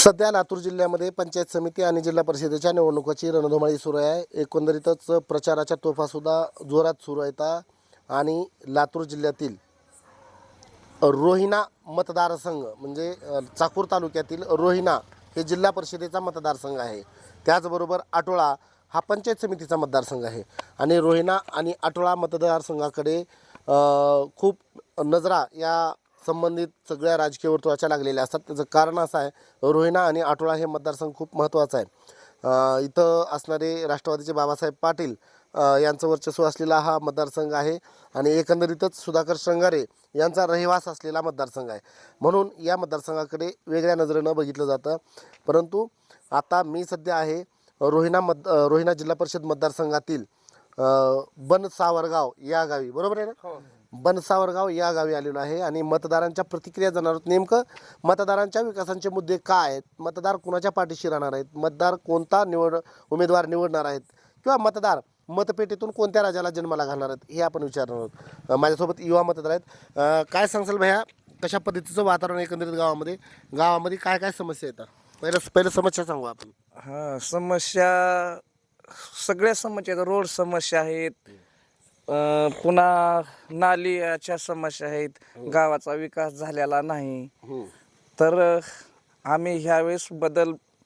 सध्या लातूर जिल्ह्यामध्ये पंचायत समिती आणि जिल्हा परिषदेच्या निवडणुकीची रणधुमाळी सुरू आहे। एकंदरीतच प्रचाराच्या तोफा सुद्धा जोरात सुरू आहेत आणि लातूर जिल्ह्यातील रोहिणा मतदारसंघ म्हणजे चाकूर तालुक्यातील रोहिणा हे जिल्हा परिषदेचा मतदारसंघ आहे। त्याचबरोबर आटोळा हा पंचायत समितीचा मतदारसंघ आहे आणि रोहिणा आणि आटोळा मतदारसंघाकडे खूप नजरा या संबंधित सगळ्या राजकीय वर्तुळाच्या लागलेल्या असतात। त्याचं कारण असं आहे, रोहिणा आणि आटोळा हे मतदारसंघ खूप महत्त्वाचा आहे। इथं असणारे राष्ट्रवादीचे बाबासाहेब पाटील यांचं वर्चस्व असलेला हा मतदारसंघ आहे आणि एकंदरीतच सुधाकर श्रंगारे यांचा रहिवास असलेला मतदारसंघ आहे। म्हणून या मतदारसंघाकडे वेगळ्या नजरेनं बघितलं जातं। परंतु आता मी सध्या आहे रोहिणा जिल्हा परिषद मतदारसंघातील बनसावरगाव या गावी, बरोबर आहे ना? बनसावरगाव या गावी आलेलो आहे आणि मतदारांच्या प्रतिक्रिया जाणणार आहोत। नेमकं मतदारांच्या विकासाचे मुद्दे काय आहेत, मतदार कुणाच्या पाठीशी राहणार आहेत, मतदार कोणता उमेदवार निवडणार आहेत किंवा मतदार मतपेटीतून कोणत्या राजाला जन्माला घालणार आहेत हे आपण विचारणार आहोत। माझ्यासोबत युवा मतदार आहेत। काय सांगसाल भैया, कशा पद्धतीचं वातावरण एकंदरीत गावामध्ये काय काय समस्या येतात? पहिलं समस्या सांगू आपण। समस्या सगळ्या समस्या आहेत। रोड समस्या आहेत, पुन्हा नालीच्या समस्या आहेत, गावाचा विकास झालेला नाही। तर आम्ही ह्यावेळेस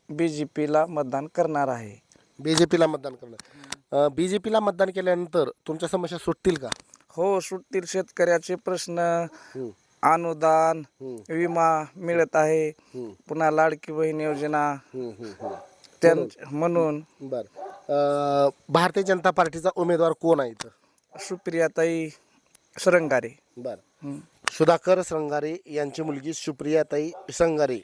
BJPला मतदान करणार आहे। BJPला मतदान करणार। BJPला मतदान केल्यानंतर तुमच्या समस्या सुटतील का? हो, सुटतील। शेतकऱ्याचे प्रश्न, अनुदान, विमा मिळत आहे, पुन्हा लाडकी बहीण योजना म्हणून। बर, भारतीय जनता पार्टीचा उमेदवार कोण आहे इथं? सुप्रियाताई श्रंगारे। बर, सुधाकर श्रंगारे यांची मुलगी सुप्रियाताई श्रंगारे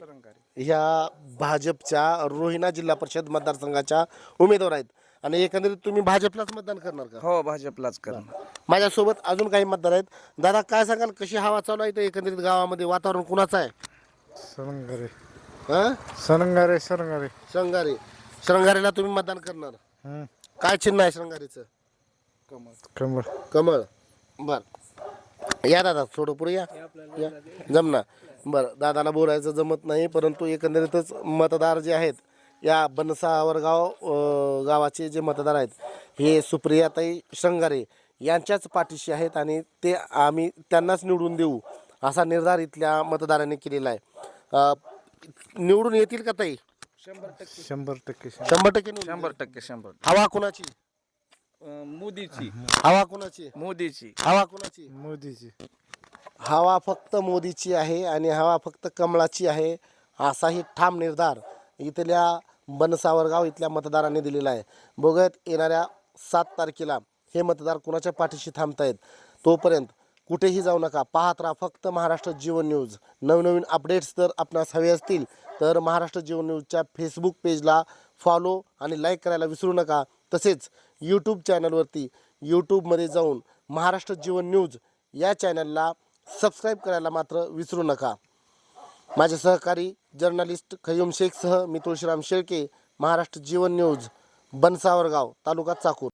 ह्या भाजपच्या रोहिणा जिल्हा परिषद मतदारसंघाच्या उमेदवार आहेत आणि एकंदरीत तुम्ही भाजपलाच मतदान करणार का? हो, भाजपलाच करणार। माझ्यासोबत अजून काही मतदार आहेत। दादा, काय सांगाल, कशी हवा चालू आहे इथं एकंदरीत गावामध्ये? वातावरण कुणाचं आहे? श्रंगारे श्रंगारे श्रंगारे श्रंगारेला तुम्ही मतदान करणार? काय चिन्ह आहे श्रंगारेचं? कमळ कमळ। बर, या दादा, थोडं पुढे या, जमना। बरं, दादाला बोलायचं जमत नाही, परंतु एकंदरीतच मतदार जे आहेत या बनसावरगाव गावाचे जे मतदार आहेत हे सुप्रियाताई श्रंगारे यांच्याच पाठीशी आहेत आणि ते आम्ही त्यांनाच निवडून देऊ असा निर्धार इथल्या मतदारांनी केलेला आहे। निवडून येतील का ताई? 100% 100%। हवा कुणाची? मोदीची। हवा कुणाची? मोदीची। हवा कुणाची? मोदीची। हवा फक्त मोदीची आहे आणि हवा फक्त कमळाची आहे असाही ठाम निर्धार इथल्या बनसावरगाव इथल्या मतदारांनी दिलेला आहे। बघत येणाऱ्या 7 तारखेला हे मतदार कुणाच्या पाठीशी थांबतायत। तोपर्यंत कुठेही जाऊ नका, पाहत राहा फक्त महाराष्ट्र जीवन न्यूज। नवनवीन अपडेट्स जर आपणास हवे असतील तर महाराष्ट्र जीवन न्यूजच्या फेसबुक पेजला फॉलो आणि लाईक करायला विसरू नका। तसेच यूट्यूब चॅनलवरती यूट्यूबमध्ये जाऊन महाराष्ट्र जीवन न्यूज या चॅनलला सबस्क्राईब करायला मात्र विसरू नका। माझे सहकारी जर्नलिस्ट खय्यूम शेखसह मी तुळशीराम शेळके, महाराष्ट्र जीवन न्यूज, बनसावरगाव, तालुका चाकूर।